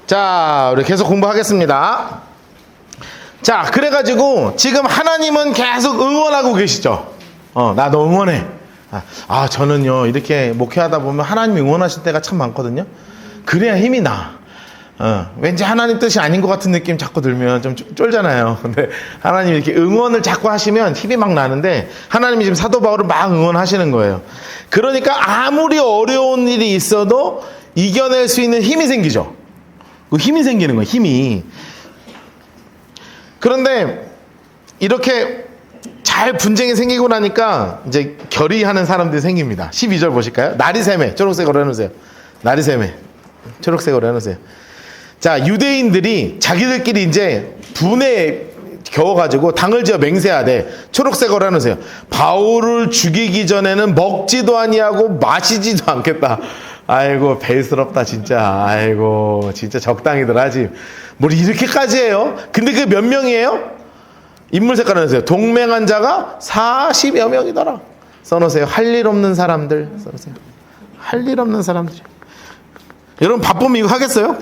자, 우리 계속 공부하겠습니다. 자, 그래가지고 지금 하나님은 계속 응원하고 계시죠. 나 너 응원해. 저는요 이렇게 목회하다 보면 하나님이 응원하실 때가 참 많거든요. 그래야 힘이 나. 왠지 하나님 뜻이 아닌 것 같은 느낌 자꾸 들면 좀 쫄잖아요. 근데 하나님이 이렇게 응원을 자꾸 하시면 힘이 막 나는데, 하나님이 지금 사도 바울을 막 응원하시는 거예요. 그러니까 아무리 어려운 일이 있어도 이겨낼 수 있는 힘이 생기죠. 그 힘이 생기는 거예요. 힘이. 그런데 이렇게 잘 분쟁이 생기고 나니까 이제 결의하는 사람들이 생깁니다. 12절 보실까요? 나리새매, 초록색으로 해놓으세요. 나리새매, 초록색으로 해놓으세요. 자, 유대인들이 자기들끼리 이제 분에 겨워가지고 당을 지어 맹세하되, 초록색으로 해놓으세요. 바울을 죽이기 전에는 먹지도 아니하고 마시지도 않겠다. 아이고 배스럽다 진짜. 아이고 진짜 적당히들 하지 뭘 이렇게까지 해요. 근데 그게 몇 명이에요? 인물 색깔 해놓으세요. 동맹한 자가 40여 명이더라. 써놓으세요. 할 일 없는 사람들 써놓으세요. 할 일 없는 사람들. 여러분 바쁘면 이거 하겠어요?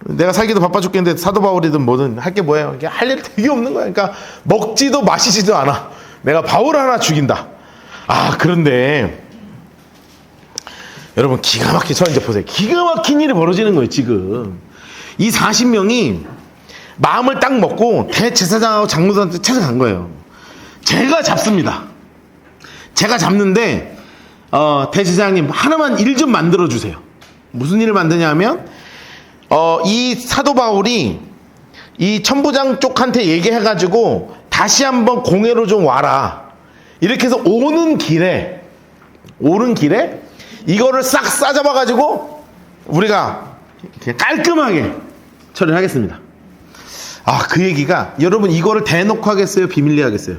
내가 살기도 바빠 죽겠는데 사도 바울이든 뭐든 할 게 뭐예요? 할 일 되게 없는 거야. 그러니까 먹지도 마시지도 않아. 내가 바울 하나 죽인다. 그런데 여러분 기가 막히게, 저 이제 보세요. 기가 막힌 일이 벌어지는 거예요. 지금 이 40명이 마음을 딱 먹고 대제사장하고 장로들한테 찾아간 거예요. 제가 잡습니다. 제가 잡는데 대제사장님 하나만 일 좀 만들어 주세요. 무슨 일을 만드냐면 이 사도 바울이 이 천부장 쪽한테 얘기해가지고 다시 한번 공회로 좀 와라. 이렇게 해서 오는 길에 이거를 싹 싸잡아가지고 우리가 깔끔하게 처리를 하겠습니다. 그 얘기가, 여러분 이거를 대놓고 하겠어요? 비밀리에 하겠어요?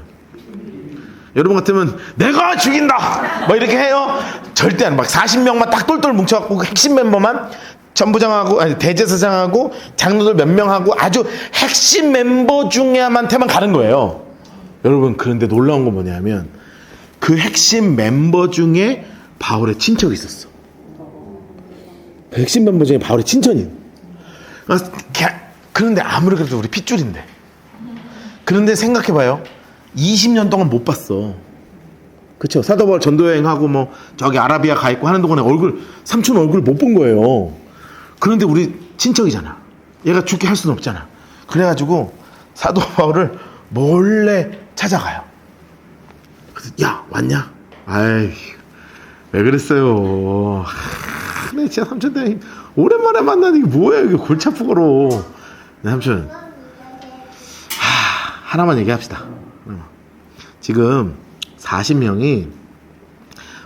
여러분 같으면 내가 죽인다 뭐 이렇게 해요? 절대 안. 막 40명만 딱 똘똘 뭉쳐갖고 핵심 멤버만, 천부장하고 대제사장하고 장로들 몇 명하고 아주 핵심 멤버 중에한테만 가는 거예요. 여러분 그런데 놀라운 건 뭐냐면 그 핵심 멤버 중에 바울의 친척이 있었어. 그 핵심 멤버 중에 바울의 친척이. 그런데 아무리 그래도 우리 핏줄인데. 그런데 생각해봐요. 20년 동안 못 봤어. 그쵸? 사도 바울 전도여행하고 뭐 저기 아라비아 가 있고 하는 동안에 삼촌 얼굴 못 본 거예요. 그런데 우리 친척이잖아. 얘가 죽게 할 수는 없잖아. 그래가지고 사도 바울을 몰래 찾아가요. 그래서 야 왔냐? 아이 왜 그랬어요? 네 진짜 삼촌 내 오랜만에 만나는 게 뭐야 이게 골치 아프고로. 네 삼촌 하나만 얘기합시다. 지금 40명이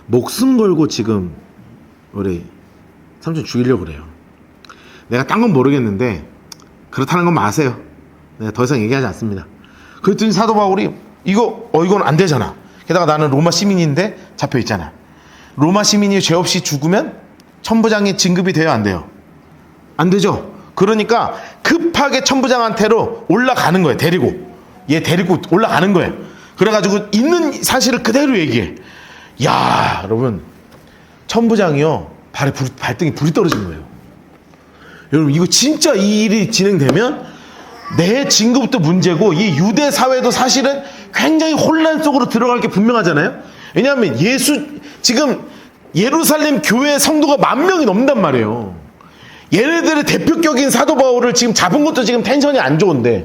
목숨 걸고 지금 우리 삼촌 죽이려고 그래요. 내가 딴 건 모르겠는데 그렇다는 건 마세요. 내가 더 이상 얘기하지 않습니다. 그랬더니 사도 바울이 이건 안 되잖아. 게다가 나는 로마 시민인데 잡혀 있잖아. 로마 시민이 죄 없이 죽으면 천부장이 진급이 돼요, 안 돼요? 안 되죠. 그러니까 급하게 천부장한테로 올라가는 거예요. 얘 데리고 올라가는 거예요. 그래가지고 있는 사실을 그대로 얘기해. 야 여러분 천부장이요 발등에 불이 떨어진 거예요. 여러분 이거 진짜 이 일이 진행되면 내 진급도 문제고 이 유대 사회도 사실은 굉장히 혼란 속으로 들어갈 게 분명하잖아요. 왜냐하면 지금 예루살렘 교회 성도가 10,000명이 넘는단 말이에요. 얘네들의 대표격인 사도 바울을 지금 잡은 것도 지금 텐션이 안 좋은데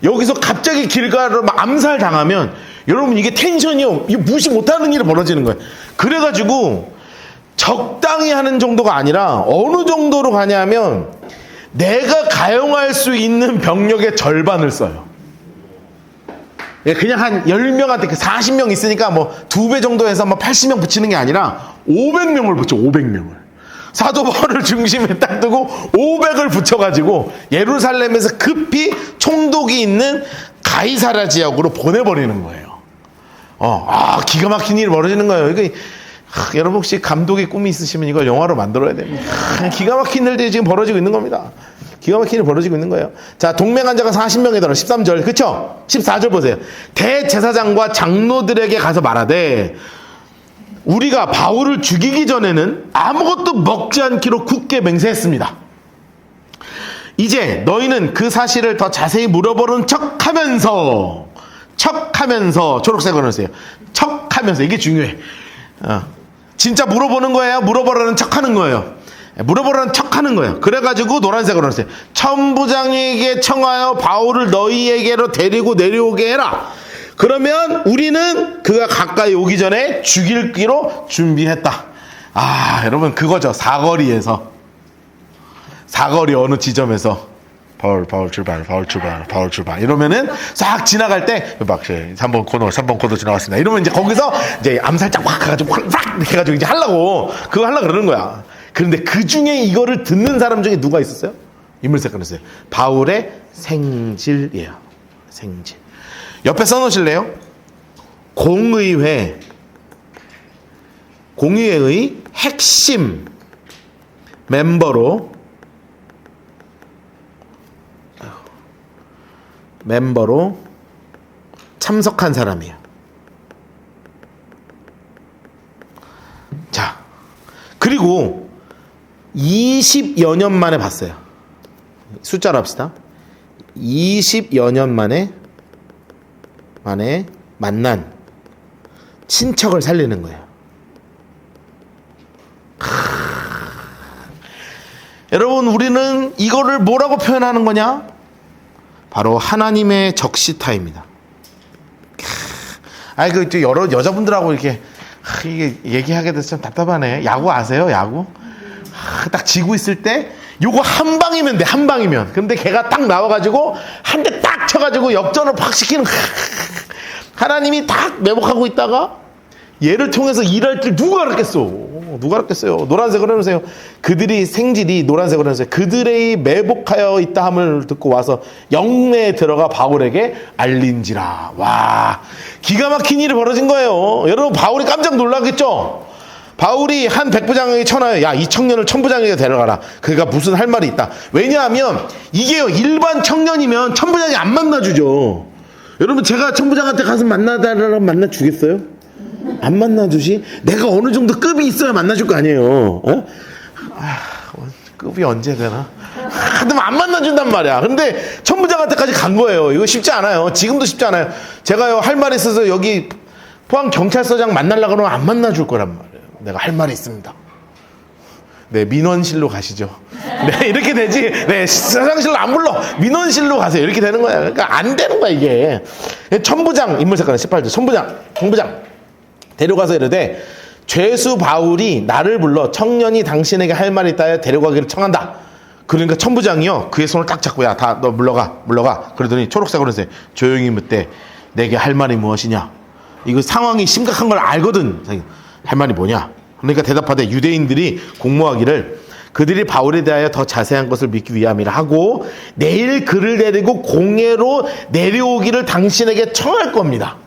여기서 갑자기 길가로 막 암살 당하면 여러분 이게 텐션이요 이거 무시 못하는 일이 벌어지는 거예요. 그래가지고 적당히 하는 정도가 아니라 어느 정도로 가냐면 내가 가용할 수 있는 병력의 절반을 써요. 그냥 한 10명한테 40명 있으니까 뭐 2배 정도 해서 뭐 80명 붙이는 게 아니라 500명을 붙여. 500명을 사도 바울을 중심에 딱 두고 500을 붙여가지고 예루살렘에서 급히 총독이 있는 가이사랴 지역으로 보내버리는 거예요. 기가 막힌 일이 벌어지는 거예요. 이거 여러분 혹시 감독의 꿈이 있으시면 이걸 영화로 만들어야 됩니다. 기가 막힌 일들이 지금 벌어지고 있는 겁니다. 기가 막힌 일이 벌어지고 있는 거예요. 자, 동맹한 자가 40명이더라. 13절. 그쵸? 14절 보세요. 대제사장과 장로들에게 가서 말하되 우리가 바울을 죽이기 전에는 아무것도 먹지 않기로 굳게 맹세했습니다. 이제 너희는 그 사실을 더 자세히 물어보는 척하면서 초록색으로 넣으세요. 척하면서. 이게 중요해. 진짜 물어보는 거예요? 물어보라는 척하는 거예요? 물어보라는 척하는 거예요. 그래가지고 노란색으로 넣으세요. 천부장에게 청하여 바울을 너희에게로 데리고 내려오게 해라. 그러면 우리는 그가 가까이 오기 전에 죽이기로 준비했다. 여러분 그거죠. 사거리 어느 지점에서 바울 출발 이러면은 싹 지나갈 때 3번 코너 지나갔습니다. 이러면 이제 거기서 이제 암살짝 확 가가지고 확 이렇게 해가지고 이제 그거 하려고 그러는 거야. 그런데 그 중에 이거를 듣는 사람 중에 누가 있었어요? 인물 색깔이었어요. 바울의 생질이에요. 생질. 옆에 써놓으실래요? 공의회의 핵심 멤버로 참석한 사람이에요. 자, 그리고 20여 년 만에 봤어요. 숫자로 합시다. 20여 년 만에 만난 친척을 살리는 거예요. 여러분, 우리는 이거를 뭐라고 표현하는 거냐? 바로 하나님의 적시타입니다. 여러 여자분들하고 이게 얘기하게 돼서 참 답답하네. 야구 아세요? 야구? 딱 지고 있을 때 요거 한 방이면 돼. 한 방이면. 근데 걔가 딱 나와가지고 한 대 딱 쳐가지고 역전을 팍 시키는. 하나님이 딱 매복하고 있다가 얘를 통해서 일할 줄 누가 알았겠어요? 노란색으로 해놓으세요. 그들이 생질이 노란색으로 해놓으세요. 그들의 매복하여 있다 함을 듣고 와서 영내에 들어가 바울에게 알린지라. 와, 기가 막힌 일이 벌어진 거예요. 여러분, 바울이 깜짝 놀랐겠죠? 바울이 한 백부장에게 전하여, 야, 이 청년을 천부장에게 데려가라. 그가 무슨 할 말이 있다. 왜냐하면 이게요, 일반 청년이면 천부장이 안 만나주죠. 여러분, 제가 천부장한테 가서 만나달라면 만나주겠어요? 안 만나주시? 내가 어느 정도 급이 있어야 만나줄 거 아니에요. 급이 언제 되나? 하여튼 안 만나준단 말이야. 근데 천부장한테까지 간 거예요. 이거 쉽지 않아요. 지금도 쉽지 않아요. 제가요, 할 말이 있어서 여기 포항경찰서장 만나려고 그러면 안 만나줄 거란 말이에요. 내가 할 말이 있습니다. 네, 민원실로 가시죠. 네, 이렇게 되지. 네, 사장실로 안 불러. 민원실로 가세요. 이렇게 되는 거야. 그러니까 안 되는 거야, 이게. 천부장, 인물색깔은 18절. 천부장. 데려가서 이르되, 죄수 바울이 나를 불러 청년이 당신에게 할 말이 있다여 데려가기를 청한다. 그러니까 천부장이요, 그의 손을 딱 잡고, 야, 너 물러가. 그러더니 초록색으로 해서 조용히 묻되, 내게 할 말이 무엇이냐? 이거 상황이 심각한 걸 알거든. 할 말이 뭐냐? 그러니까 대답하되, 유대인들이 공모하기를 그들이 바울에 대하여 더 자세한 것을 믿기 위함이라 하고 내일 그를 데리고 공회로 내려오기를 당신에게 청할 겁니다.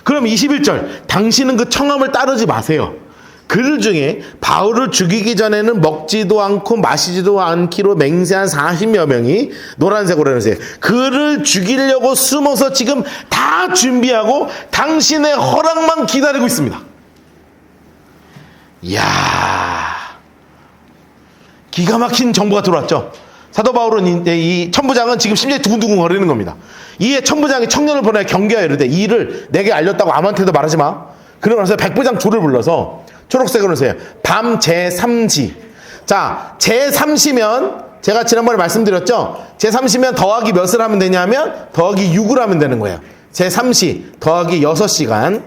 그럼 21절, 당신은 그 청함을 따르지 마세요. 그들 중에 바울을 죽이기 전에는 먹지도 않고 마시지도 않기로 맹세한 40여 명이 노란색으로 해놓으세요. 그를 죽이려고 숨어서 지금 다 준비하고 당신의 허락만 기다리고 있습니다. 이야, 기가 막힌 정보가 들어왔죠. 사도 바울은 이 천부장은 지금 심장이 두근두근 거리는 겁니다. 이에 천부장이 청년을 보내 경계하여 이르되, 이 일을 내게 알렸다고 아무한테도 말하지 마. 그러면서 백부장 둘을 불러서 초록색으로 해서요, 밤 제3시. 자, 제3시면 제가 지난번에 말씀드렸죠. 제3시면 더하기 몇을 하면 되냐면 더하기 6을 하면 되는 거예요. 제3시 더하기 6시간.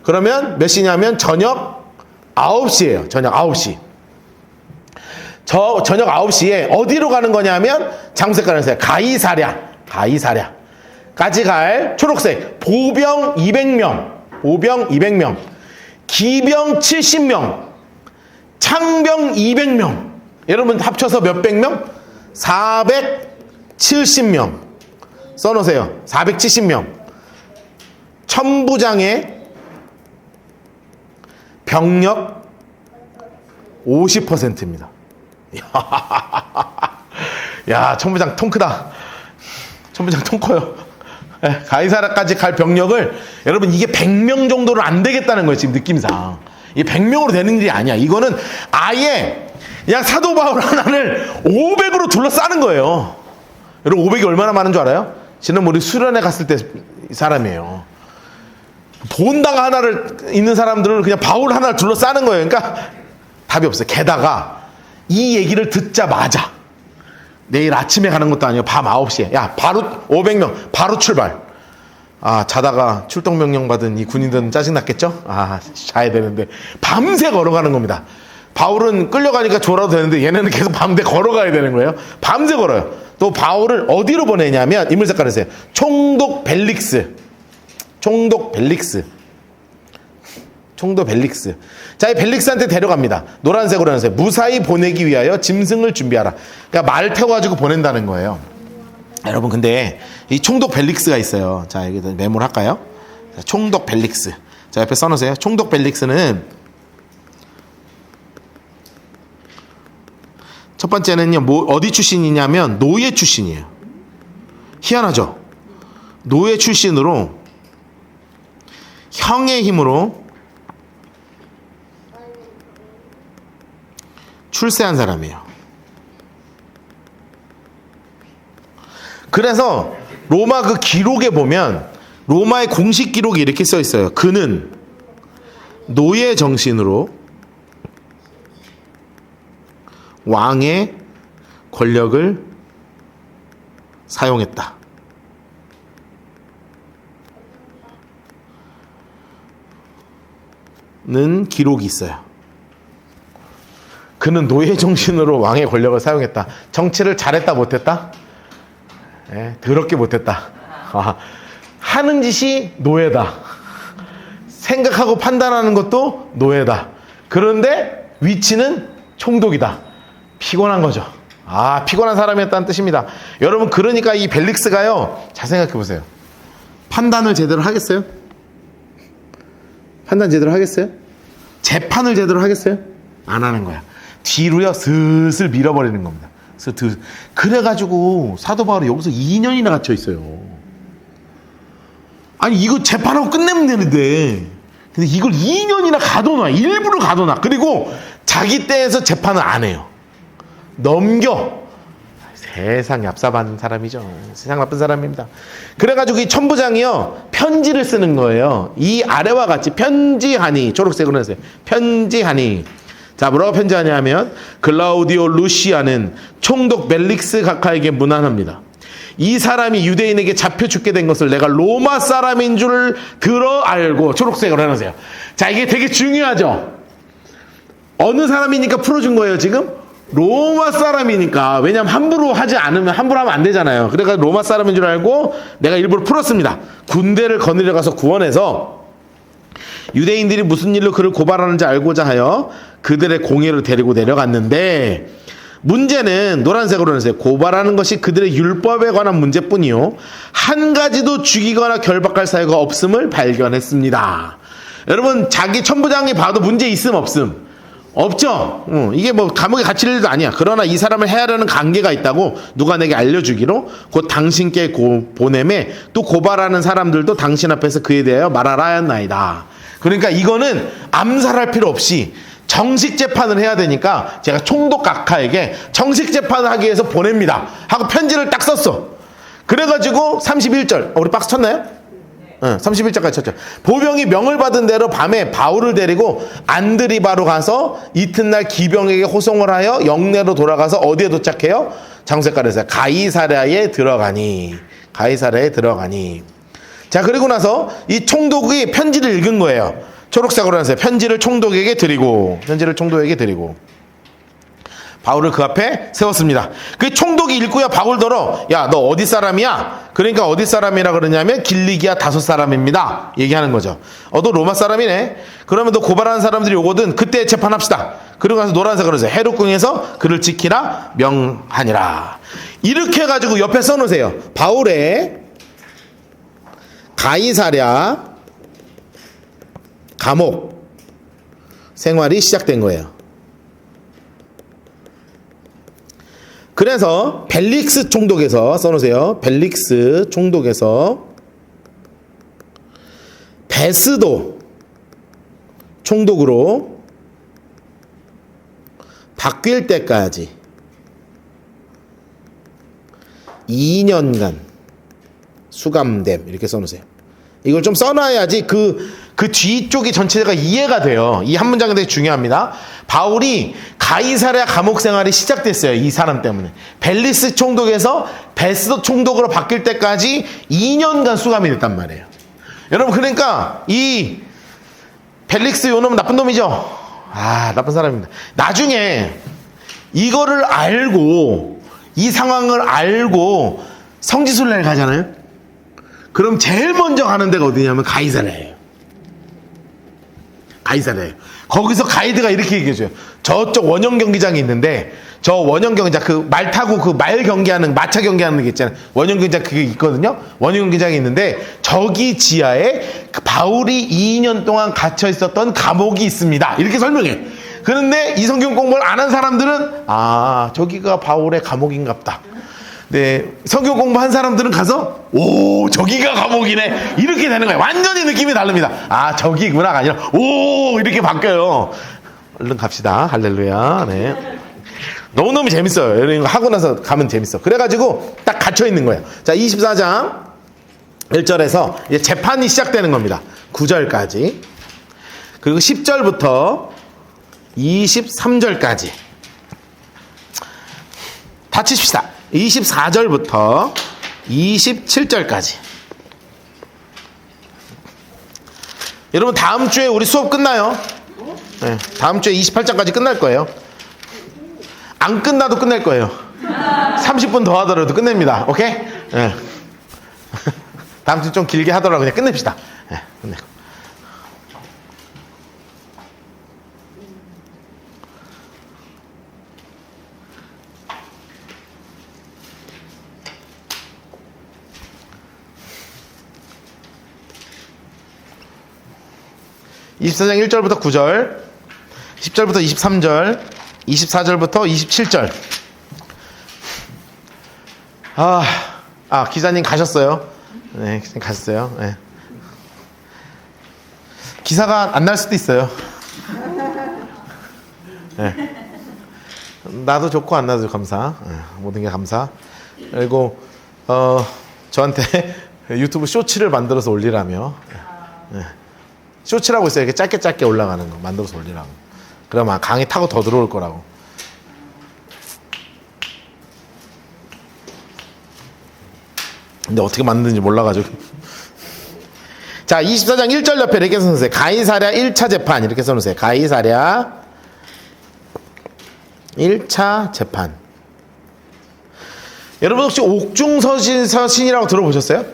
그러면 몇 시냐면 저녁 9시예요. 저녁 9시. 저녁 9시에 어디로 가는 거냐면 장색깔에서 가이사랴까지 갈 초록색 보병 200명, 기병 70명, 창병 200명. 여러분 합쳐서 몇백 명? 470명. 써놓으세요. 470명. 천부장의 병력 50%입니다. 야, 천부장 통 크다. 천부장 통 커요. 가이사라까지 갈 병력을, 여러분 이게 100명 정도는 안 되겠다는 거예요, 지금 느낌상. 이게 100명으로 되는 일이 아니야. 이거는 아예 그냥 사도 바울 하나를 500으로 둘러싸는 거예요. 여러분 500이 얼마나 많은 줄 알아요? 지난 우리 수련회 갔을 때 사람이에요. 본당 하나를 있는 사람들은 그냥 바울 하나를 둘러싸는 거예요. 그러니까 답이 없어요. 게다가 이 얘기를 듣자마자 내일 아침에 가는 것도 아니고 밤 9시에 야 바로 500명 바로 출발. 아 자다가 출동 명령 받은 이 군인들은 짜증났겠죠? 아 자야 되는데 밤새 걸어가는 겁니다. 바울은 끌려가니까 졸아도 되는데 얘네는 계속 밤새 걸어가야 되는 거예요. 밤새 걸어요. 또 바울을 어디로 보내냐면 인물 색깔이세요. 총독 벨릭스. 자, 이 벨릭스한테 데려갑니다. 노란색으로 해서 무사히 보내기 위하여 짐승을 준비하라. 그러니까 말 태워가지고 보낸다는 거예요. 여러분, 근데 이 총독 벨릭스가 있어요. 자, 여기다 메모를 할까요? 자, 총독 벨릭스. 자, 옆에 써놓으세요. 총독 벨릭스는 첫 번째는요, 어디 출신이냐면 노예 출신이에요. 희한하죠? 노예 출신으로 형의 힘으로 출세한 사람이에요. 그래서 로마 그 기록에 보면 로마의 공식 기록이 이렇게 써 있어요. 그는 노예 정신으로 왕의 권력을 사용했다. 는 기록이 있어요. 그는 노예 정신으로 왕의 권력을 사용했다. 정치를 잘했다 못했다? 더럽게 못했다. 하는 짓이 노예다. 생각하고 판단하는 것도 노예다. 그런데 위치는 총독이다. 피곤한 거죠. 피곤한 사람이었다는 뜻입니다. 여러분, 그러니까 이 벨릭스가요, 잘 생각해 보세요. 판단을 제대로 하겠어요? 판단 제대로 하겠어요? 재판을 제대로 하겠어요? 안 하는 거야. 뒤로요 슬슬 밀어버리는 겁니다. 그래가지고 사도 바울이 여기서 2년이나 갇혀 있어요. 아니 이거 재판하고 끝내면 되는데 근데 이걸 2년이나 가둬놔. 일부러 가둬놔. 그리고 자기 때에서 재판을 안 해요. 넘겨. 세상 얍삽한 사람이죠. 세상 나쁜 사람입니다. 그래가지고 이 천부장이요 편지를 쓰는 거예요. 이 아래와 같이 편지하니, 초록색으로 했어요. 편지하니. 자, 뭐라고 편지하냐면 글라우디오 루시아는 총독 벨릭스 각하에게 문안합니다. 이 사람이 유대인에게 잡혀 죽게 된 것을 내가 로마 사람인 줄 들어 알고, 초록색으로 해놓으세요. 자, 이게 되게 중요하죠. 어느 사람이니까 풀어준 거예요 지금? 로마 사람이니까. 왜냐면 함부로 하지 않으면, 함부로 하면 안 되잖아요. 그래서 로마 사람인 줄 알고 내가 일부러 풀었습니다. 군대를 거느려 가서 구원해서 유대인들이 무슨 일로 그를 고발하는지 알고자 하여 그들의 공회로 데리고 내려갔는데, 문제는 노란색으로 해서 고발하는 것이 그들의 율법에 관한 문제뿐이요 한 가지도 죽이거나 결박할 사유가 없음을 발견했습니다. 여러분, 자기 천부장이 봐도 문제 있음 없음? 없죠. 이게 뭐 감옥에 갇힐 일도 아니야. 그러나 이 사람을 해하려는 관계가 있다고 누가 내게 알려주기로 곧 당신께 보냄에 또 고발하는 사람들도 당신 앞에서 그에 대하여 말하라 하였나이다. 그러니까 이거는 암살할 필요 없이 정식 재판을 해야 되니까 제가 총독 각하에게 정식 재판을 하기 위해서 보냅니다 하고 편지를 딱 썼어. 그래가지고 31절 우리 박스 쳤나요? 31절까지 쳤죠. 보병이 명을 받은 대로 밤에 바울을 데리고 안드리바로 가서 이튿날 기병에게 호송을 하여 영내로 돌아가서 어디에 도착해요? 장색깔에서 가이사랴에 들어가니. 자, 그리고 나서 이 총독이 편지를 읽은 거예요. 초록색으로 하세요. 편지를 총독에게 드리고 바울을 그 앞에 세웠습니다. 그 총독이 읽고요 바울더러 야, 너 어디 사람이야? 그러니까 어디 사람이라 그러냐면 길리기아 다소 사람입니다 얘기하는 거죠. 너 로마 사람이네. 그러면 너 고발하는 사람들이 오거든. 그때 재판합시다. 그리고 나서 노란색으로 해서 헤롯궁에서 그를 지키라 명하니라. 이렇게 해가지고 옆에 써놓으세요. 바울의 가이사랴 감옥 생활이 시작된 거예요. 그래서 벨릭스 총독에서 써놓으세요. 벨릭스 총독에서 베스도 총독으로 바뀔 때까지 2년간 수감됨. 이렇게 써놓으세요. 이걸 좀 써놔야지 그 뒤쪽이 전체가 이해가 돼요. 이 한 문장이 되게 중요합니다. 바울이 가이사랴 감옥 생활이 시작됐어요. 이 사람 때문에. 벨리스 총독에서 베스도 총독으로 바뀔 때까지 2년간 수감이 됐단 말이에요. 여러분, 그러니까 이 벨릭스 요 놈은 나쁜 놈이죠. 나쁜 사람입니다. 나중에 이거를 알고, 이 상황을 알고 성지순례를 가잖아요. 그럼 제일 먼저 가는 데가 어디냐면 가이사랴예요. 가이사랴예요. 거기서 가이드가 이렇게 얘기해줘요. 저쪽 원형 경기장이 있는데, 저 원형 경기장, 그 말 타고 그 말 경기하는, 마차 경기하는 게 있잖아요. 원형 경기장 그게 있거든요. 원형 경기장이 있는데, 저기 지하에 그 바울이 2년 동안 갇혀 있었던 감옥이 있습니다. 이렇게 설명해. 그런데 이 성경 공부를 안 한 사람들은, 저기가 바울의 감옥인갑다. 네, 성경 공부한 사람들은 가서 오, 저기가 감옥이네, 이렇게 되는 거예요. 완전히 느낌이 다릅니다. 저기구나가 아니라 오, 이렇게 바뀌어요. 얼른 갑시다. 할렐루야. 네, 너무너무 재밌어요. 이런 거 하고 나서 가면 재밌어. 그래가지고 딱 갇혀 있는 거예요. 자, 24장 1절에서 이제 재판이 시작되는 겁니다. 9절까지. 그리고 10절부터 23절까지 다 치십시다. 24절부터 27절까지. 여러분, 다음 주에 우리 수업 끝나요. 네, 다음 주에 28장까지 끝날 거예요. 안 끝나도 끝낼 거예요. 30분 더 하더라도 끝냅니다. 오케이? 네. 다음 주 좀 길게 하더라도 그냥 끝냅시다. 네, 끝내고. (24장) 1절부터 9절, 10절부터 23절, 24절부터 27절. 기자님 가셨어요. 네, 기자님 가셨어요. 네. 기사가 안 날 수도 있어요. 네. 나도 좋고 안 나도 감사. 네, 모든 게 감사. 그리고 저한테 유튜브 쇼츠를 만들어서 올리라며. 네. 쇼츠라고 있어요. 이렇게 짧게 올라가는 거 만들어서 올리라고. 그러면 강의 타고 더 들어올 거라고. 근데 어떻게 만드는지 몰라가지고. 자, 24장 1절 옆에 이렇게 써놓으세요. 가이사랴 1차 재판. 이렇게 써놓으세요. 가이사랴 1차 재판. 여러분, 혹시 옥중서신이라고 들어보셨어요?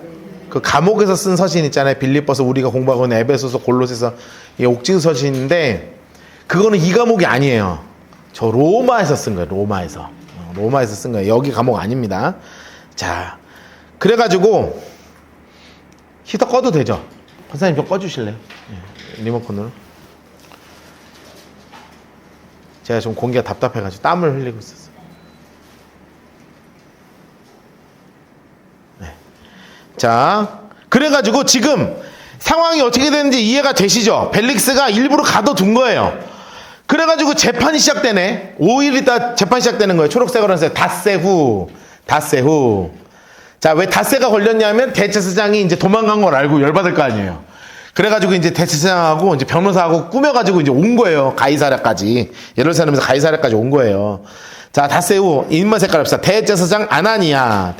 그 감옥에서 쓴 서신 있잖아요. 빌립보서, 우리가 공부하고 있는 에베소서, 골로새서, 이게 옥중서신인데, 그거는 이 감옥이 아니에요. 저 로마에서 쓴 거예요. 로마에서 쓴 거예요. 여기 감옥 아닙니다. 자, 그래가지고 히터 꺼도 되죠? 판사님 좀 꺼주실래요? 네, 리모컨으로. 제가 좀 공기가 답답해가지고 땀을 흘리고 있었어요. 네. 자, 그래가지고 지금 상황이 어떻게 되는지 이해가 되시죠? 벨릭스가 일부러 가둬둔 거예요. 그래가지고 재판이 시작되네. 5일 있다 재판이 시작되는 거예요. 초록색으로 하세요. 닷새 후. 자, 왜 닷새가 걸렸냐면 대제사장이 이제 도망간 걸 알고 열받을 거 아니에요. 그래가지고 이제 대제사장하고 이제 변호사하고 꾸며가지고 이제 온 거예요. 가이사랴까지. 예루살렘에서 가이사랴까지 온 거예요. 자, 닷새 후 인물 색깔 합시다. 대제사장 아나니아.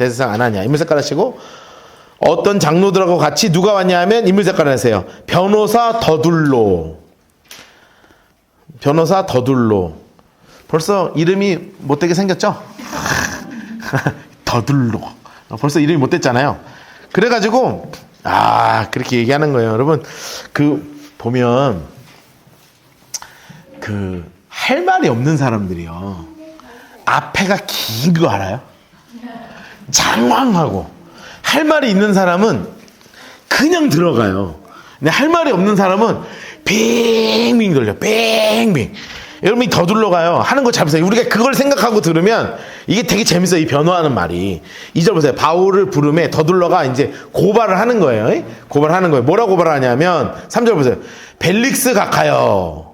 인물 색깔 하시고, 어떤 장로들하고 같이 누가 왔냐 하면 인물 색깔을 하세요. 변호사 더둘로. 벌써 이름이 못되게 생겼죠? 더둘로. 벌써 이름이 못됐잖아요. 그래가지고 그렇게 얘기하는 거예요. 여러분, 보면 할 말이 없는 사람들이요, 앞에가 긴 거 알아요? 장황하고. 할 말이 있는 사람은 그냥 들어가요. 근데 할 말이 없는 사람은 빙빙 돌려. 빙빙. 여러분이 더 둘러가요. 하는 거 잘 보세요. 우리가 그걸 생각하고 들으면 이게 되게 재밌어요. 이 변호하는 말이. 2절 보세요. 바울을 부름에 더 둘러가 이제 고발을 하는 거예요. 고발하는 거예요. 뭐라고 고발하냐면 3절 보세요. 벨릭스 각하여,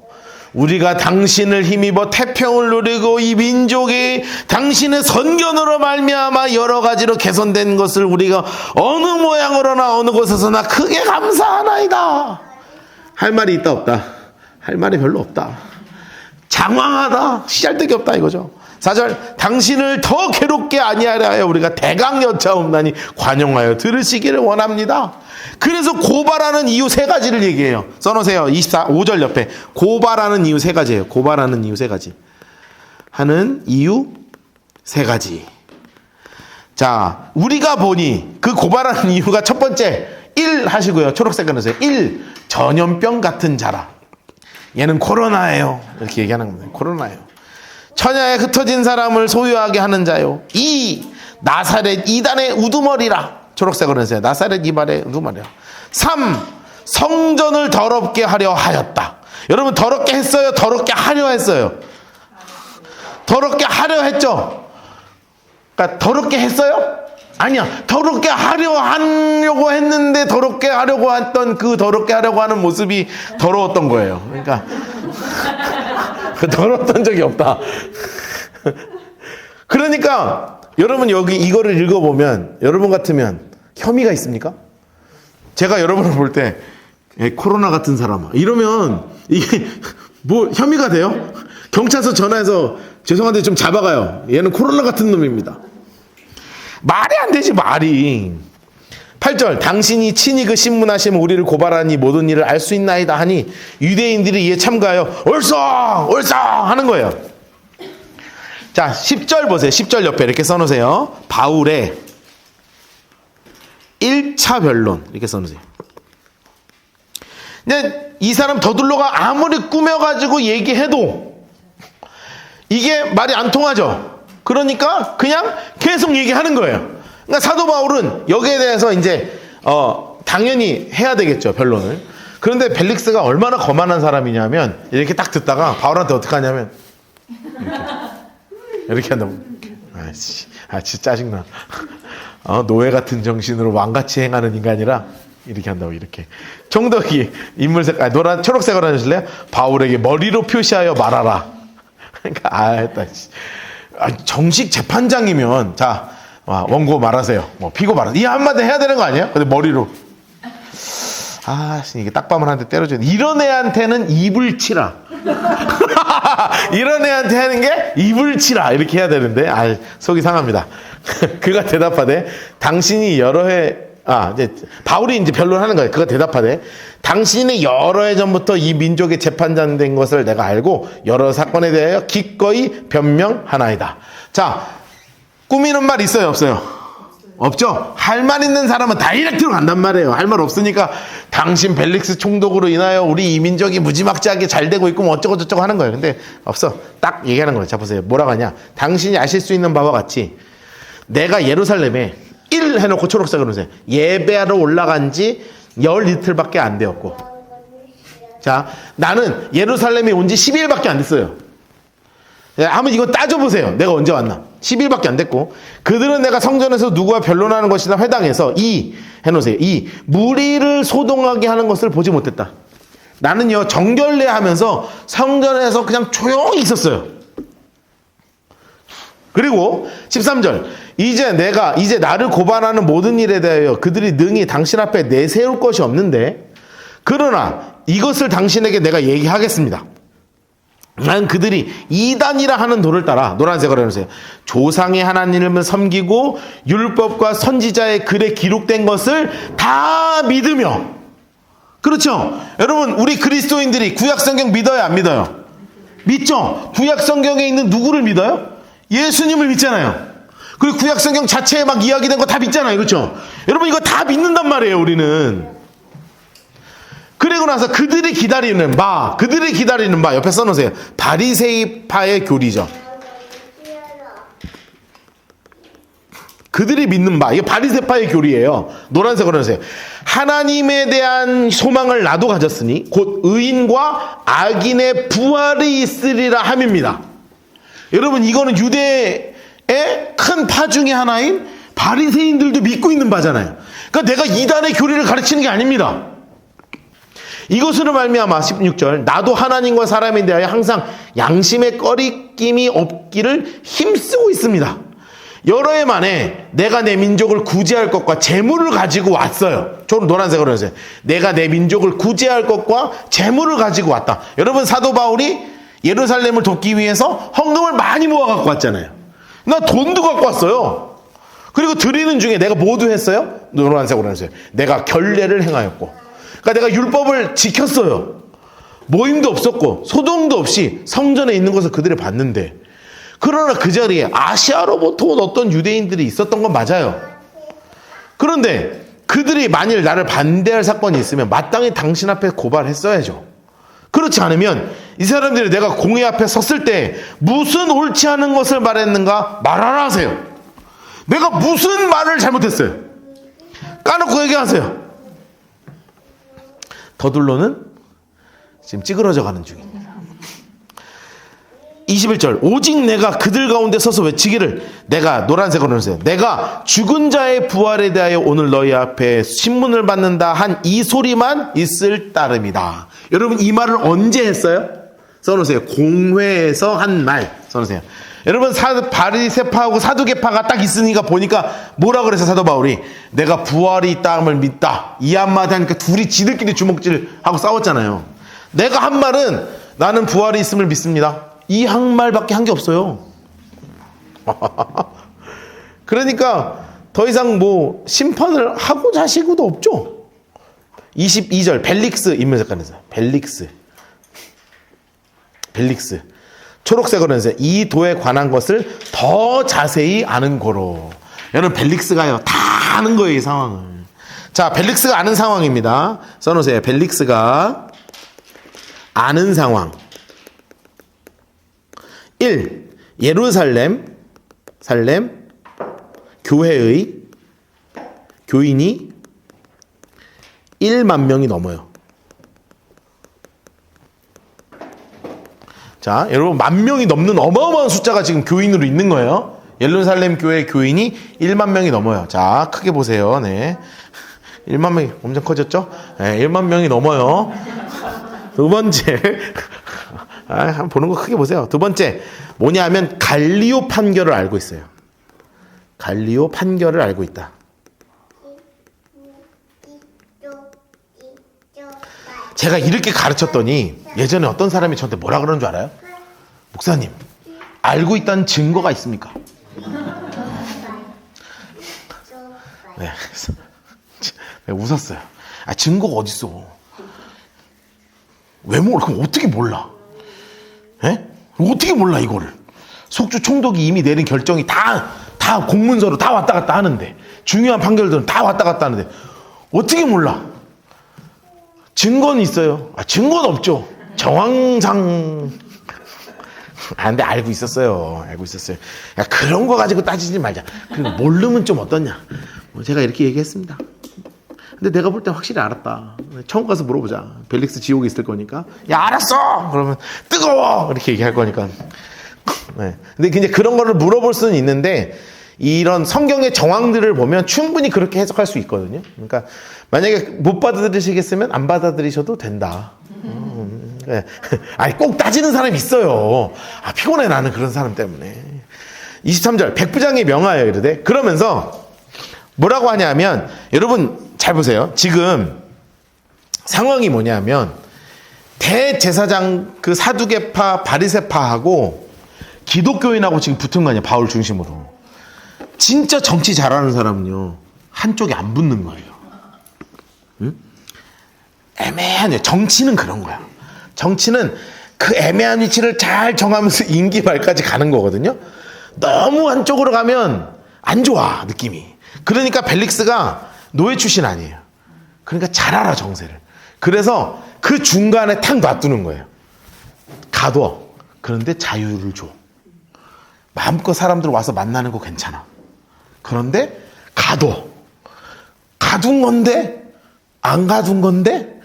우리가 당신을 힘입어 태평을 누리고 이 민족이 당신의 선견으로 말미암아 여러 가지로 개선된 것을 우리가 어느 모양으로나 어느 곳에서나 크게 감사하나이다. 할 말이 있다 없다? 할 말이 별로 없다. 장황하다. 시잘데기 없다 이거죠. 4절, 당신을 더 괴롭게 아니하려 하여 우리가 대강 여차옵나니 관용하여 들으시기를 원합니다. 그래서 고발하는 이유 3가지를 얘기해요. 써놓으세요. 5절 옆에 고발하는 이유 3가지예요. 고발하는 이유 3가지. 하는 이유 3가지. 자, 우리가 보니 그 고발하는 이유가 첫 번째 1 하시고요. 초록색 해놓으세요. 1. 전염병 같은 자라. 얘는 코로나예요. 이렇게 얘기하는 겁니다. 코로나예요. 천야에 흩어진 사람을 소유하게 하는 자요. 2. 나사렛 이단의 우두머리라. 초록색으로 해주세요. 나사렛 이발의 우두머리라. 3. 성전을 더럽게 하려 하였다. 여러분 더럽게 했어요? 더럽게 하려 했어요? 더럽게 하려 했죠? 그러니까 더럽게 했어요? 아니야. 더럽게 하려고 했는데 더럽게 하려고 했던 그 더럽게 하려고 하는 모습이 더러웠던 거예요. 그러니까 더러웠던 적이 없다. 그러니까 여러분 여기 이거를 읽어보면 여러분 같으면 혐의가 있습니까? 제가 여러분을 볼 때 코로나 같은 사람 이러면 이게 뭐 혐의가 돼요? 경찰서 전화해서 죄송한데 좀 잡아가요. 얘는 코로나 같은 놈입니다. 말이 안 되지 말이. 8절, 당신이 친히 그 신문하시면 우리를 고발하니 모든 일을 알 수 있나이다 하니 유대인들이 이에 참가하여 옳소 하는 거예요. 자 10절 보세요. 10절 옆에 이렇게 써놓으세요. 바울의 1차 변론 이렇게 써놓으세요. 근데 이 사람 더둘러가 아무리 꾸며가지고 얘기해도 이게 말이 안 통하죠. 그러니까 그냥 계속 얘기하는 거예요. 그러니까 사도 바울은 여기에 대해서 이제 당연히 해야 되겠죠, 변론을. 그런데 벨릭스가 얼마나 거만한 사람이냐면 이렇게 딱 듣다가 바울한테 어떻게 하냐면 이렇게 한다고. 진짜 짜증나. 노예 같은 정신으로 왕같이 행하는 인간이라 이렇게 한다고. 이렇게 총덕이 인물 색깔 노란 초록색으로 해주실래요? 바울에게 머리로 표시하여 말하라. 그러니까 정식 재판장이면 자 원고 말하세요. 뭐 피고 말하세요. 이 한마디 해야 되는 거 아니에요? 근데 머리로 이게 딱밤을 한 대 때려줘야 돼. 이런 애한테는 입을 치라. 이런 애한테 하는 게 입을 치라 이렇게 해야 되는데 속이 상합니다. 그가 대답하되 당신이 여러 해 이제 바울이 이제 변론하는 거예요. 그가 대답하되 당신이 여러 해 전부터 이 민족의 재판장 된 것을 내가 알고 여러 사건에 대하여 기꺼이 변명하나이다. 자, 꾸미는 말 있어요, 없어요? 없죠? 할 말 있는 사람은 다이렉트로 간단 말이에요. 할 말 없으니까 당신 벨릭스 총독으로 인하여 우리 이 민족이 무지막지하게 잘 되고 있고 뭐 어쩌고 저쩌고 하는 거예요. 근데 없어. 딱 얘기하는 거예요. 자, 보세요. 뭐라고 하냐. 당신이 아실 수 있는 바와 같이 내가 예루살렘에 1 해놓고 초록색으로 해주세요. 예배하러 올라간 지 열이틀밖에 안 되었고, 자, 나는 예루살렘에 온 지 12일밖에 안 됐어요. 한번 이거 따져보세요. 내가 언제 왔나. 10일밖에 안 됐고, 그들은 내가 성전에서 누구와 변론하는 것이나 회당에서 해놓으세요. 무리를 소동하게 하는 것을 보지 못했다. 나는요 정결례 하면서 성전에서 그냥 조용히 있었어요. 그리고 13절, 이제 나를 고발하는 모든 일에 대하여 그들이 능히 당신 앞에 내세울 것이 없는데, 그러나 이것을 당신에게 내가 얘기하겠습니다. 난 그들이 이단이라 하는 도를 따라, 노란색으로 해주세요. 조상의 하나님을 섬기고 율법과 선지자의 글에 기록된 것을 다 믿으며. 그렇죠? 여러분, 우리 그리스도인들이 구약성경 믿어요, 안 믿어요? 믿죠? 구약성경에 있는 누구를 믿어요? 예수님을 믿잖아요. 그리고 구약성경 자체에 막 이야기된 거 다 믿잖아요. 그렇죠? 여러분, 이거 다 믿는단 말이에요, 우리는. 그리고 나서 그들이 기다리는 바 옆에 써놓으세요. 바리새이파의 교리죠. 그들이 믿는 바, 이게 바리새파의 교리예요. 노란색으로 해주세요. 하나님에 대한 소망을 나도 가졌으니 곧 의인과 악인의 부활이 있으리라 함입니다. 여러분, 이거는 유대의 큰 파 중에 하나인 바리새인들도 믿고 있는 바잖아요. 그러니까 내가 이단의 교리를 가르치는 게 아닙니다. 이것으로 말미암아 16절 나도 하나님과 사람에 대하여 항상 양심의 꺼리낌이 없기를 힘쓰고 있습니다. 여러 해 만에 내가 내 민족을 구제할 것과 재물을 가지고 왔어요. 저는 노란색으로 해주세요. 내가 내 민족을 구제할 것과 재물을 가지고 왔다. 여러분, 사도 바울이 예루살렘을 돕기 위해서 헌금을 많이 모아 갖고 왔잖아요. 나 돈도 갖고 왔어요. 그리고 드리는 중에 내가 뭐도 했어요? 노란색으로 해주세요. 내가 결례를 행하였고, 그러니까 내가 율법을 지켰어요. 모임도 없었고 소동도 없이 성전에 있는 것을 그들이 봤는데, 그러나 그 자리에 아시아로부터 온 어떤 유대인들이 있었던 건 맞아요. 그런데 그들이 만일 나를 반대할 사건이 있으면 마땅히 당신 앞에 고발했어야죠. 그렇지 않으면 이 사람들이 내가 공회 앞에 섰을 때 무슨 옳지 않은 것을 말했는가 말하라 하세요. 내가 무슨 말을 잘못했어요? 까놓고 얘기하세요. 더둘로는 지금 찌그러져 가는 중입니다. 21절 오직 내가 그들 가운데 서서 외치기를, 내가 노란색으로 해주세요. 내가 죽은 자의 부활에 대하여 오늘 너희 앞에 신문을 받는다 한 이 소리만 있을 따름이다. 여러분, 이 말을 언제 했어요? 써놓으세요. 공회에서 한 말 써놓으세요. 여러분, 바리새파하고 사두개파가 딱 있으니까 보니까 뭐라 그래서 사도 바울이 내가 부활이 있다함을 믿다 이 한마디 하니까 둘이 지들끼리 주먹질하고 싸웠잖아요. 내가 한 말은 나는 부활이 있음을 믿습니다. 이 한 말밖에 한 게 없어요. 그러니까 더 이상 뭐 심판을 하고자 하시고도 없죠. 22절 벨릭스 인문작가에서 벨릭스 초록색으로 해서 이 도에 관한 것을 더 자세히 아는 거로. 여러분, 벨릭스가요 다 아는 거예요, 이 상황을. 자, 벨릭스가 아는 상황입니다. 써놓으세요. 벨릭스가 아는 상황. 1. 예루살렘 교회의 교인이 1만 명이 넘어요. 자, 여러분, 1만 명이 넘는 어마어마한 숫자가 지금 교인으로 있는 거예요. 예루살렘 교회 교인이 1만 명이 넘어요. 자, 크게 보세요. 네. 1만 명이 엄청 커졌죠? 네, 1만 명이 넘어요. 두 번째. 한번 보는 거 크게 보세요. 두 번째, 뭐냐면 갈리오 판결을 알고 있어요. 갈리오 판결을 알고 있다. 제가 이렇게 가르쳤더니 예전에 어떤 사람이 저한테 뭐라 그러는 줄 알아요? 목사님, 알고 있다는 증거가 있습니까? 네, 그래서 내가 웃었어요. 아, 증거가 어딨어? 왜 몰라? 그럼 어떻게 몰라? 에? 어떻게 몰라 이거를? 속주 총독이 이미 내린 결정이 다 공문서로 다 왔다 갔다 하는데, 중요한 판결들은 다 왔다 갔다 하는데 어떻게 몰라? 증거는 있어요. 아, 증거는 없죠. 정황상. 아, 근데 알고 있었어요. 야, 그런 거 가지고 따지지 말자. 그리고 모르면 좀 어떠냐. 제가 이렇게 얘기했습니다. 근데 내가 볼 땐 확실히 알았다. 처음 가서 물어보자. 벨릭스 지옥에 있을 거니까. 야, 알았어! 그러면 뜨거워! 이렇게 얘기할 거니까. 네. 근데 이제 그런 거를 물어볼 수는 있는데, 이런 성경의 정황들을 보면 충분히 그렇게 해석할 수 있거든요. 그러니까 만약에 못 받아들이시겠으면 안 받아들이셔도 된다. 네. 아니, 꼭 따지는 사람이 있어요. 아, 피곤해, 나는 그런 사람 때문에. 23절 백부장이 명하여 이르되, 그러면서 뭐라고 하냐면, 여러분 잘 보세요. 지금 상황이 뭐냐면 대제사장 그 사두개파 바리새파하고 기독교인하고 지금 붙은 거 아니에요. 바울 중심으로. 진짜 정치 잘하는 사람은요 한쪽에 안 붙는 거예요. 응? 애매하네. 정치는 그런 거야. 정치는 그 애매한 위치를 잘 정하면서 임기 말까지 가는 거거든요. 너무 한쪽으로 가면 안 좋아, 느낌이. 그러니까 벨릭스가 노예 출신 아니에요. 그러니까 잘 알아, 정세를. 그래서 그 중간에 탁 놔두는 거예요. 가둬. 그런데 자유를 줘. 마음껏 사람들 와서 만나는 거 괜찮아. 그런데 가둔 건데 안 가둔 건데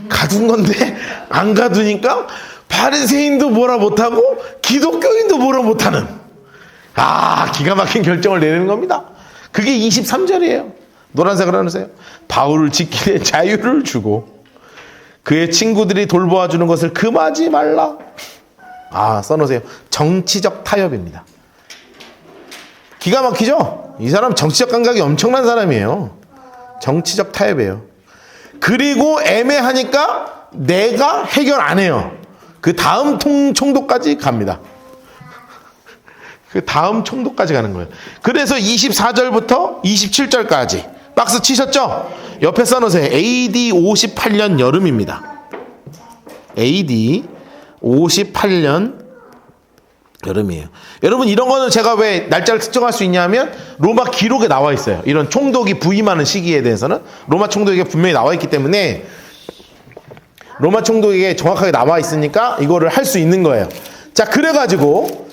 가둔 건데 안 가두니까 바리새인도 뭐라 못하고 기독교인도 뭐라 못하는 기가 막힌 결정을 내리는 겁니다. 그게 23절이에요. 노란색으로 해놓으세요. 바울을 지키는 자유를 주고 그의 친구들이 돌보아 주는 것을 금하지 말라. 써놓으세요. 정치적 타협입니다. 기가 막히죠? 이 사람 정치적 감각이 엄청난 사람이에요. 정치적 타협이에요. 그리고 애매하니까 내가 해결 안 해요. 그 다음 총독까지 갑니다. 그 다음 총독까지 가는 거예요. 그래서 24절부터 27절까지 박스 치셨죠? 옆에 써놓으세요. AD 58년 여름입니다. AD 58년 여름이에요. 여러분 이런 거는 제가 왜 날짜를 특정할 수 있냐면 로마 기록에 나와 있어요. 이런 총독이 부임하는 시기에 대해서는 로마 총독에게 분명히 나와 있기 때문에 로마 총독에게 정확하게 나와 있으니까 이거를 할 수 있는 거예요. 자, 그래가지고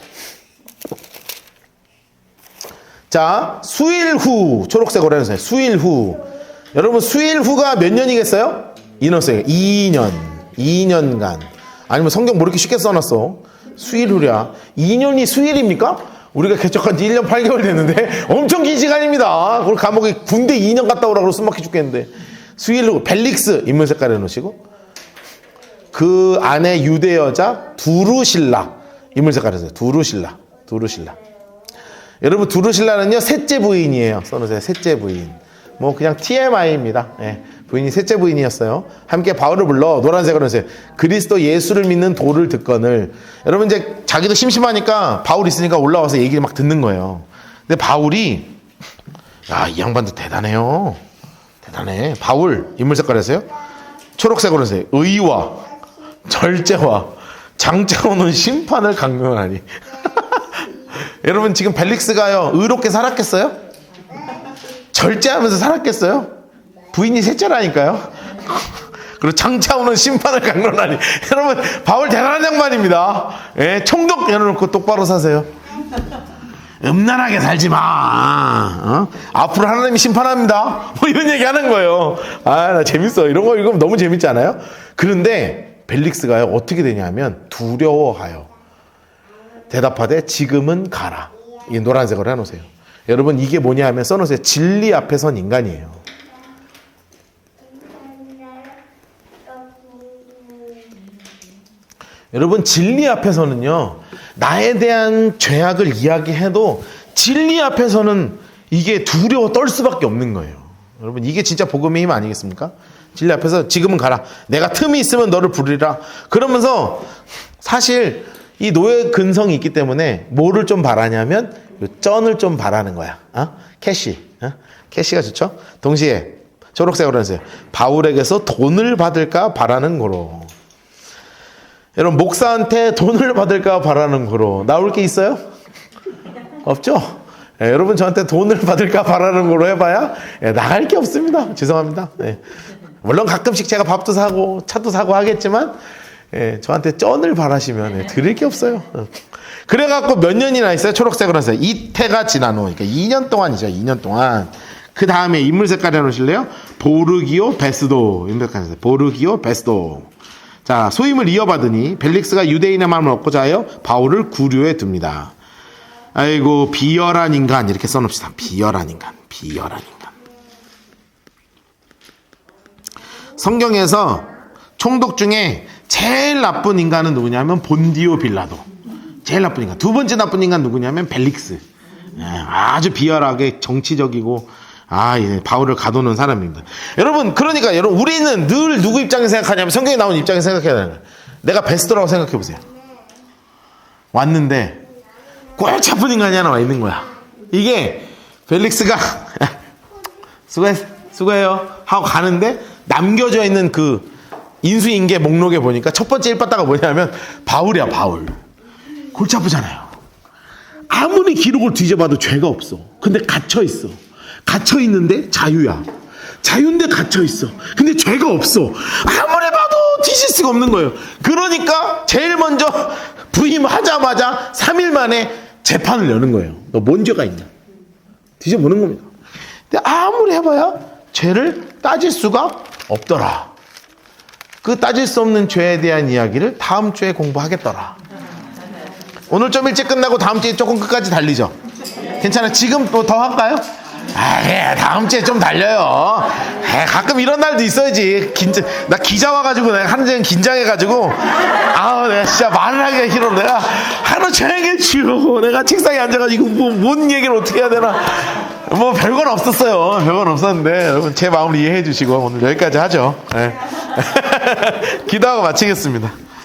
자, 수일 후 초록색으로 해주세요. 수일 후. 여러분 수일 후가 몇 년이겠어요? 이너세요. 2년간. 아니면 성경 뭐 이렇게 쉽게 써놨어? 수일 후랴. 2년이 수일입니까? 우리가 개척한 지 1년 8개월 됐는데 엄청 긴 시간입니다. 그걸 감옥에 군대 2년 갔다 오라고 숨막혀 죽겠는데. 수일 후. 벨릭스 인물 색깔 해놓으시고 그 안에 유대 여자 두루실라 인물 색깔 해주세요. 두루실라. 여러분 두루실라는요 셋째 부인이에요. 써놓으세요. 셋째 부인. 뭐 그냥 TMI입니다. 부인이 셋째 부인이었어요. 함께 바울을 불러 노란색으로 해주세요. 그리스도 예수를 믿는 도를 듣거늘. 여러분 이제 자기도 심심하니까 바울 있으니까 올라와서 얘기를 막 듣는 거예요. 근데 바울이 이 양반도 대단해요. 대단해. 바울 인물 색깔 해서요. 초록색으로 해주세요. 의와 절제와 장차오는 심판을 강론하니. 여러분 지금 벨릭스가요 의롭게 살았겠어요? 절제하면서 살았겠어요? 부인이 셋째라니까요. 그리고 장차오는 심판을 강론하니. 여러분 바울 대단한 양반입니다. 총독 내려놓고 똑바로 사세요. 음란하게 살지 마. 앞으로 하나님이 심판합니다. 뭐 이런 얘기 하는 거예요. 나 재밌어. 이런 거 읽으면 너무 재밌지 않아요? 그런데 벨릭스가요 어떻게 되냐면 두려워하여 대답하되 지금은 가라. 이 노란색으로 해놓으세요. 여러분 이게 뭐냐 하면 써놓으세요. 진리 앞에 선 인간이에요. 여러분 진리 앞에서는요 나에 대한 죄악을 이야기해도 진리 앞에서는 이게 두려워 떨 수밖에 없는 거예요. 여러분 이게 진짜 복음의 힘 아니겠습니까? 진리 앞에서 지금은 가라. 내가 틈이 있으면 너를 부르리라. 그러면서 사실 이 노예 근성이 있기 때문에 뭐를 좀 바라냐면 쩐을 좀 바라는 거야. 캐시. 캐시가 좋죠? 동시에 초록색으로 해주세요. 바울에게서 돈을 받을까 바라는 거로. 여러분 목사한테 돈을 받을까 바라는 거로 나올 게 있어요? 없죠? 여러분 저한테 돈을 받을까 바라는 거로 해봐야 나갈 게 없습니다. 죄송합니다. 물론 가끔씩 제가 밥도 사고 차도 사고 하겠지만 저한테 쩐을 바라시면 드릴 게 없어요. 그래갖고 몇 년이나 있어요? 초록색으로 했어요. 이태가 지난 후. 그러니까 2년 동안이죠. 2년 동안. 그 다음에 인물 색깔 해놓으실래요? 보르기오 베스도. 인물 색깔 해주세요. 보르기오 베스도. 자, 소임을 이어받으니 벨릭스가 유대인의 마음을 얻고자 하여 바울을 구류에 둡니다. 아이고 비열한 인간 이렇게 써놓읍시다. 비열한 인간. 성경에서 총독 중에 제일 나쁜 인간은 누구냐면 본디오 빌라도. 제일 나쁜 인간. 두 번째 나쁜 인간 누구냐면 벨릭스. 아주 비열하게 정치적이고 바울을 가두는 사람입니다. 여러분 그러니까 우리는 늘 누구 입장에서 생각하냐면 성경에 나온 입장에서 생각해야 되는 거예요. 내가 베스트라고 생각해 보세요. 왔는데 꼴 차쁜 인간이 하나 와 있는 거야. 이게 벨릭스가 수고해요 하고 가는데 남겨져 있는 그 인수인계 목록에 보니까 첫 번째 일바다가 뭐냐면 바울이야. 바울. 골치 아프잖아요. 아무리 기록을 뒤져봐도 죄가 없어. 근데 갇혀있어. 갇혀있는데 자유야. 자유인데 갇혀있어. 근데 죄가 없어. 아무리 봐도 뒤질 수가 없는 거예요. 그러니까 제일 먼저 부임하자마자 3일 만에 재판을 여는 거예요. 너 뭔 죄가 있냐? 뒤져보는 겁니다. 근데 아무리 해봐야 죄를 따질 수가 없더라. 그 따질 수 없는 죄에 대한 이야기를 다음 주에 공부하겠더라. 오늘 좀 일찍 끝나고 다음 주에 조금 끝까지 달리죠. 괜찮아? 지금 또 더 할까요? 아, 다음 주에 좀 달려요. 가끔 이런 날도 있어야지. 나 기자 와가지고 내가 하는 데는 긴장해가지고 내가 진짜 말을 하기가 싫어. 내가 하루 종일 치우고 내가 책상에 앉아가지고 뭔 얘기를 어떻게 해야 되나. 뭐 별건 없었어요. 별건 없었는데 여러분 제 마음을 이해해 주시고 오늘 여기까지 하죠. 기도하고 마치겠습니다.